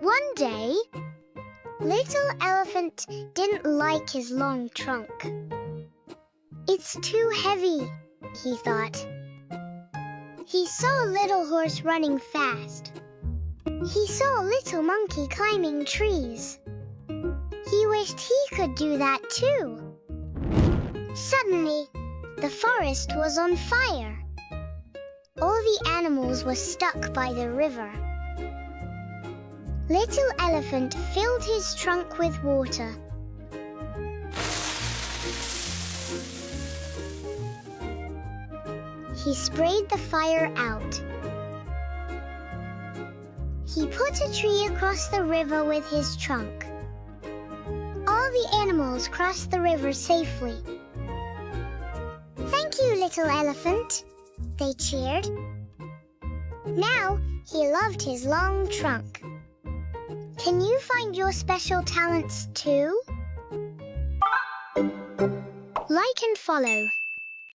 One day, Little Elephant didn't like his long trunk. "It's too heavy," he thought. He saw Little Horse running fast. He saw Little Monkey climbing trees. He wished he could do that too. Suddenly, the forest was on fire. All the animals were stuck by the river. Little Elephant filled his trunk with water. He sprayed the fire out. He put a tree across the river with his trunk. All the animals crossed the river safely. "Thank you, Little Elephant," they cheered. Now he loved his long trunk. Can you find your special talents too? Like and follow.